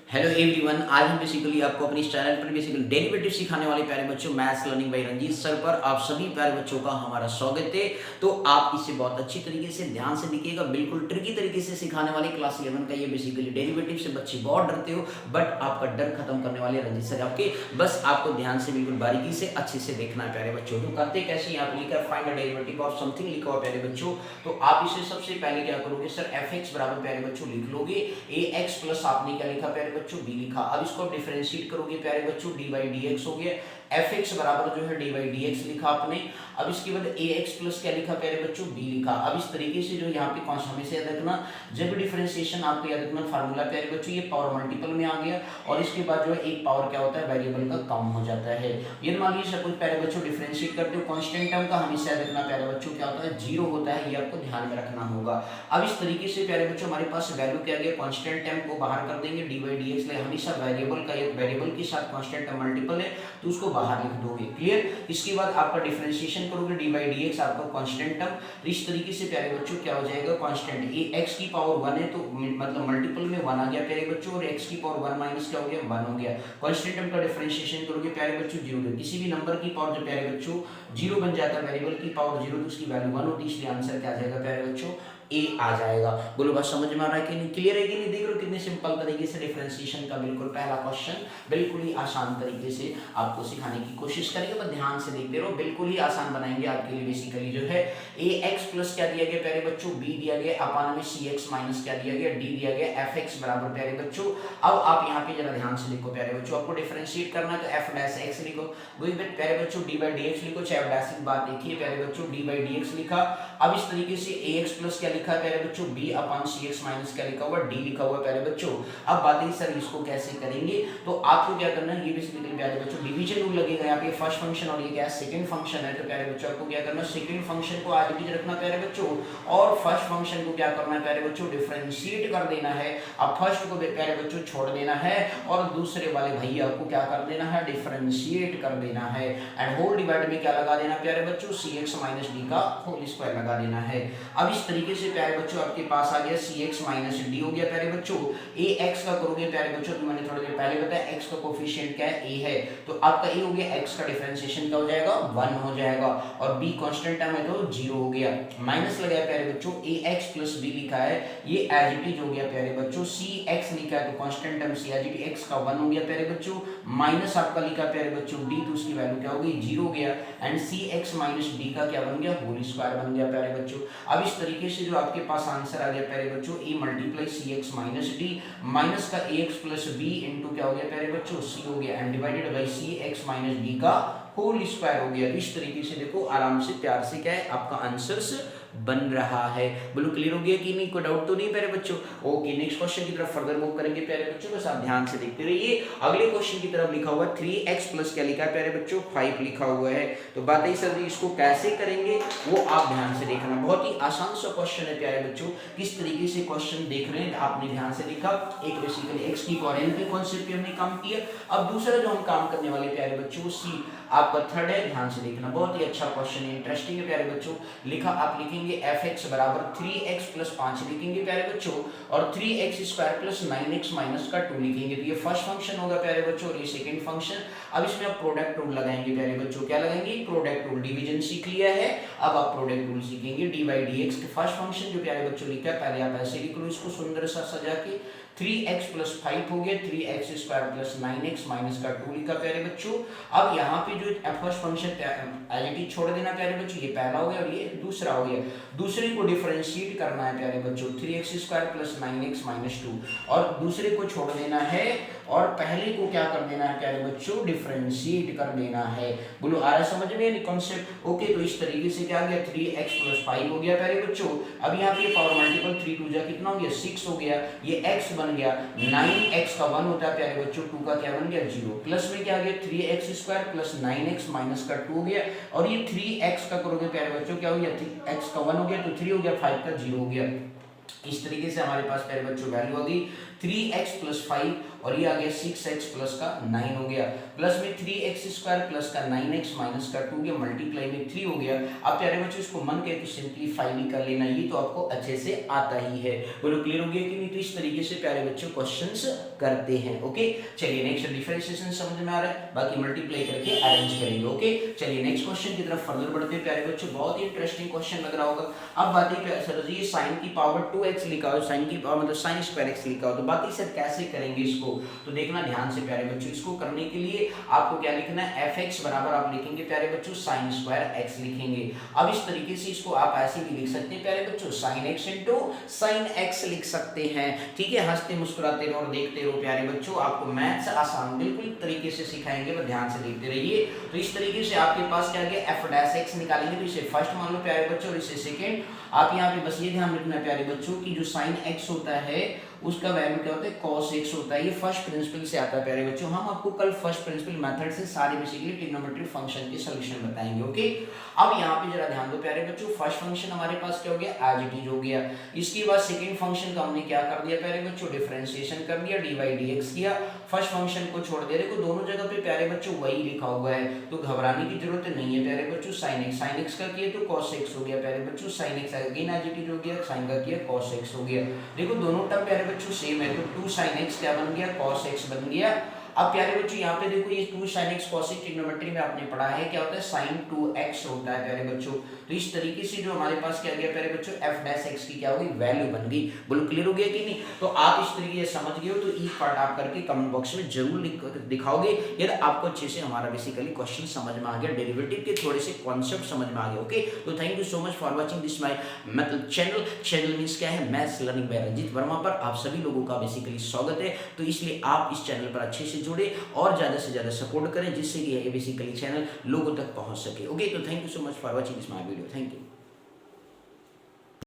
Hello everyone, आज हम basically आपको अपने इस चैनल पर बेसिकली डेरिवेटिव सिखाने वाले प्यारे बच्चों maths learning by Ranjeet sir पर आप सभी प्यारे बच्चों का हमारा स्वागत है। तो आप इसे बहुत अच्छी तरीके से ध्यान से देखिएगा, बिल्कुल ट्रिकी तरीके से सिखाने वाले क्लास 11 का ये बेसिकली डेरिवेटिव से बच्चे बहुत डरते हो, बट आपका डर खत्म करने वाले रंजीत सर आपके। बस आपको ध्यान से बिल्कुल बारीकी से अच्छे से देखना है प्यारे बच्चों। तो करते कैसे, यहाँ पे लिखा find the derivative of something लिखा हुआ प्यारे बच्चों। तो आप इसे सबसे पहले क्या करोगे सर, एफ एक्स बराबर प्यारे बच्चों लिख लोगे, ए एक्स प्लस आपने क्या लिखा प्यारे बच्चों, बी लिखा। अब इसको डिफरेंशिएट करोगे प्यारे बच्चों, डी बाई डी एक्स हो गया, एफ एक्स बराबर जो है डी बाई डी एक्स लिखा आपने। अब इसके बाद ए एक्स प्लस क्या लिखा प्यारे बच्चों, बी लिखा। अब इस तरीके से जो यहाँ पे कौन सा हमेशा याद रखना, जब डिफरेंशिएशन आपको याद रखना फार्मूला प्यारे बच्चों ये पावर मल्टीपल में आ गया, और इसके बाद जो है एक पावर क्या होता है वेरिएबल का कम हो जाता है। ये मान लीजिए सपोज प्यारे बच्चों डिफरेंशिएट करते हो, कांस्टेंट टर्म का हमेशा याद रखना प्यारे बच्चों क्या होता है, जीरो होता है, ये आपको ध्यान में रखना होगा। अब इस तरीके से प्यारे बच्चों हमारे पास वैल्यू क्या गया, कांस्टेंट टर्म को बाहर कर देंगे, डी बाई डी एक्स हमेशा वेरिएबल का वेरिएबल के साथ कांस्टेंट टर्म मल्टीपल है तो उसको बाहर लिख दोगे। क्लियर। इसके बाद आपका डिफरेंशिएशन करोगे, डी बाई डी एक्स आपका कांस्टेंट टर्म, तो इस तरीके से प्यारे बच्चों क्या हो जाएगा, कांस्टेंट ए एक्स की पावर 1 है तो मतलब मल्टीपल में 1 आ गया प्यारे बच्चों, और एक्स की पावर 1 माइनस क्या हो गया, 1 हो गया। कांस्टेंट टर्म का डिफरेंशिएशन करोगे प्यारे बच्चों 0, किसी भी नंबर की पावर जो प्यारे बच्चों 0 बन जाता है, वेरिएबल की पावर 0 तो उसकी वैल्यू 1 होती है, इसलिए आंसर क्या आ जाएगा प्यारे बच्चों, ए आ जाएगा। बोलो बात समझ में आ रहा है कि नहीं, क्लियर है कि नहीं। देख लो कितने सिंपल तरीके से डिफरेंशिएशन का बिल्कुल पहला क्वेश्चन बिल्कुल ही आसान तरीके से आपको सिखाने की कोशिश करेंगे, तो ध्यान से देखते रहो, बिल्कुल ही आसान बनाएंगे आपके लिए। बेसिकली जो है ए एक्स प्लस क्या दिया गया प्यारे बच्चों, बी दिया गया, अपान में सी एक्स माइनस क्या दिया गया, डी दिया गया, एफ एक्स बराबर प्यारे बच्चों। अब आप यहाँ पे जरा ध्यान से लिखो प्यारे बच्चों, आपको डिफरेंशिएट करना है तो एफ डैश एक्स लिखो, वही प्यारे बच्चों डी बाई डी एक्स लिखो, चाहे एफ डैश की बात देखिए प्यारे बच्चों, डी बाई डी एक्स लिखा। अब इस तरीके से ए एक्स प्लस क्या लिखा है प्यारे बच्चों, बी अपान सी एक्स माइनस क्या लिखा हुआ, डी लिखा हुआ प्यारे बच्चों। अब बात है सर इसको कैसे करेंगे, तो आपको क्या करना है, ये बेसिकली प्यारे बच्चों डिवीजन रूल लगेगा यहाँ पे, फर्स्ट फंक्शन और ये क्या है सेकंड फंक्शन है, तो प्यारे बच्चों आपको क्या करना है, सेकंड फंक्शन को आज भी रखना प्यारे बच्चों, और फर्स्ट फंक्शन को क्या करना है प्यारे बच्चों, डिफरेंशिएट कर देना है। अब फर्स्ट को प्यारे बच्चों छोड़ देना है, और दूसरे वाले भैया को क्या कर देना है, डिफरेंशिएट कर देना है, एंड होल डिवाइड में क्या लगा देना प्यारे बच्चों, सी एक्स माइनस डी का होल स्क्वायर लगा देना है। अब इस तरीके से प्यारे बच्चों आपके पास आ गया सी एक्स माइनस डी हो गया प्यारे बच्चों। ए एक्स का करोगे प्यारे बच्चों, तो मैंने थोड़ी देर पहले बताया एक्स का कोफिशिएंट क्या है, ए है, तो आपका ए हो गया, एक्स का डिफरेंशिएशन क्या हो जाएगा, 1 हो जाएगा, और बी कांस्टेंट टर्म है तो 0 हो गया। माइनस लगाया प्यारे बच्चों, ए एक्स प्लस बी लिखा है, ये एज इट इज हो गया प्यारे बच्चों, सी एक्स लिखा है तो constant term c as it x का 1 हो गया प्यारे बच्चों, माइनस आपका लिखा प्यारे बच्चों डी, तो उसकी वैल्यू क्या हो गई, 0 हो गया, and c x minus d का क्या बन गया, होल स्क्वायर बन गया प्यारे बच्चों। अब इस तरीके से जो आपके पास आंसर आ गया प्यारे बच्चों, a multiply c x minus d, minus का a x plus b into क्या हो गया प्यारे बच्चों, सी हो गया, and divided by c x minus d का होल स्क्वायर हो गया। इस तरीके से देखो आराम से प्यार से क्या है आपका आंसर्स बन रहा है। बोलो क्लियर हो गया कि नहीं, कोई डाउट तो नहीं प्यारे बच्चों। ओके, नेक्स्ट क्वेश्चन की तरफ फर्दर मूव करेंगे प्यारे बच्चों, बस आप ध्यान से देखते रहिए। अगले क्वेश्चन की तरफ लिखा हुआ 3x प्लस क्या लिखा है प्यारे बच्चों, 5 लिखा हुआ है। तो बात है सर जी इसको कैसे करेंगे वो आप ध्यान से देखना, बहुत ही आसान सा क्वेश्चन है प्यारे बच्चों। किस तरीके से क्वेश्चन देख रहे हैं आपने ध्यान से देखा, एक बेसिकली x की पावर n के कॉन्सेप्ट पे हमने काम किया। अब दूसरा जो हम काम करने वाले प्यारे बच्चों सी आपका थर्ड है, ध्यान से देखना, बहुत ही अच्छा क्वेश्चन है, इंटरेस्टिंग है प्यारे बच्चों। लिखा आप लिखेंगे एफ एक्स बराबर 3x प्लस 5 लिखेंगे प्यारे बच्चों, और 3x square plus 9x minus का 2 लिखेंगे, तो ये फर्स्ट फंक्शन होगा प्यारे बच्चों, और ये सेकंड फंक्शन। अब इसमें आप प्रोडक्ट रूल लगाएंगे प्यारे बच्चों, क्या लगाएंगे, प्रोडक्ट रूल। डिवीजन सीख लिया है, अब आप प्रोडक्ट रूल सीखेंगे। डी बाई डी एक्स के फर्स्ट फंक्शन जो प्यारे बच्चों लिखा है, पहले आप ऐसे लिख लो इसको सुंदर सा सजा के, 3x प्लस 5 हो गया, 3x square plus 9x minus का 2 लिखा प्यारे बच्चों। अब यहाँ पे जो first function as it is छोड़ देना प्यारे बच्चों, ये पहला हो गया और ये दूसरा हो गया। दूसरे को डिफरेंशिएट करना है प्यारे बच्चों, 3x square plus 9x minus 2, और दूसरे को छोड़ देना है, और पहले को क्या कर देना है प्यारे बच्चों, डिफरेंशिएट कर देना है। बोलो आ रहा समझ में कॉन्सेप्ट। ओके, तो इस तरीके से क्या गया, 3x प्लस 5 हो गया प्यारे बच्चों। अब यहाँ पे पावर मल्टीपल 3 2 जा कितना हो गया, 6 हो गया, ये x बन गया, 9x का 1 होता है प्यारे बच्चों, 2 का क्या बन गया 0, प्लस में क्या आ गया 3x square plus 9x minus का 2 हो गया, और ये 3x का करोगे प्यारे बच्चों क्या हो गया, x का 1 हो गया तो 3 हो गया, 5 का 0 हो गया। इस तरीके से हमारे पास प्यारे बच्चों वैल्यू होगी 3x प्लस 5 और ये आ गया 6x प्लस का 9 हो गया, प्लस में 3x स्क्वायर प्लस का 9x माइनस का 2 गया, मल्टीप्लाई में 3 हो गया। अब प्यारे बच्चों इसको मन के तो सिंप्लीफाई भी कर लेना, ये तो आपको अच्छे से आता ही है। बोलो क्लियर हो गया कि नहीं? तो इस तरीके से प्यारे बच्चों क्वेश्चंस करते हैं। ओके चलिए नेक्स्ट डिफरेंशिएशन समझ में आ रहा है, बाकी मल्टीप्लाई करके अरेंज करेंगे। ओके चलिए नेक्स्ट क्वेश्चन की तरफ फर्दर बढ़ते हैं प्यारे बच्चों, बहुत ही इंटरेस्टिंग क्वेश्चन लग रहा होगा। अब बात है सर जी sin की पावर 2x लिखा हो, sin की पावर मतलब sin स्क्वायर x लिखा हो, तो बाकी सर कैसे करेंगे इसको? तो देखना ध्यान से प्यारे बच्चों, इसको करने के लिए आपको क्या लिखना है, fx बराबर आप लिखेंगे प्यारे बच्चों sin स्क्वायर x लिखेंगे। अब इस तरीके से इसको आप ऐसे भी लिख सकते हैं प्यारे बच्चों, sin x into sin x लिख सकते हैं। ठीक है, हंसते मुस्कुराते रहो और देखते रहो प्यारे बच्चों, आपको मैथ्स आसान बिल्कुल तरीके से सिखाएंगे, बस ध्यान से देखते रहिए। तो इस तरीके से आपके पास क्या गया, f डैश x निकालेंगे, तो इसे फर्स्ट मान लो प्यारे बच्चों और इसे सेकंड। आप यहाँ पे बस ये ध्यान रखना है प्यारे बच्चों की जो sin x होता है उसका वैल्यू क्या होता है, cos x होता है। ये फर्स्ट प्रिंसिपल से आता है प्यारे बच्चों, हम आपको कल फर्स्ट प्रिंसिपल मेथड से सारे बेसिकली ट्रिग्नोमेट्री फंक्शन के सॉल्यूशन बताएंगे। ओके अब यहाँ पे जरा ध्यान दो प्यारे बच्चों, फर्स्ट फंक्शन हमारे पास क्या हो गया, एज इट इज हो गया। इसके बाद सेकंड फंक्शन का हमने क्या कर दिया प्यारे बच्चों, डिफरेंशिएशन कर दिया, dy dx किया। फर्स्ट फंक्शन को छोड़ दिया, देखो दोनों जगह पे प्यारे बच्चों वही लिखा हुआ है, तो घबराने की जरूरत नहीं है प्यारे बच्चों। sin x का किया तो cos x हो गया प्यारे बच्चों, sin x again as it is हो गया, sin का किया cos x हो गया। देखो दोनों टर्म प्यारे बच्चों सेम है, तो 2 sin x क्या बन गया, cos x बन गया। अब प्यारे बच्चों यहाँ पे देखो ये 2 sin x cos x trigonometry में आपने पढ़ा है क्या होता है, sin 2x होता है प्यारे बच्चों। तो इस तरीके से जो हमारे पास क्या गया प्यारे बच्चों, f डैश x की क्या होगी, वैल्यू बन गई। बोलो क्लियर हो गया कि नहीं? तो आप इस तरीके से समझ गए हो तो एक पार्ट आप करके कमेंट बॉक्स में जरूर दिखाओगे यदि आपको अच्छे से हमारा बेसिकली क्वेश्चन समझ में आ गया, डेरिवेटिव के थोड़े से कॉन्सेप्ट समझ में आ गए। ओके तो thank you so much for watching this my मतलब चैनल मींस क्या है, maths learning by Ranjeet Verma पर आप सभी लोगों का बेसिकली स्वागत है। तो इसलिए आप इस चैनल पर अच्छे से जुड़े और ज्यादा से ज्यादा सपोर्ट करें, जिससे कि ये बेसिकली चैनल लोगों तक पहुंच सके। ओके तो thank you so much for watching this my video, thank you.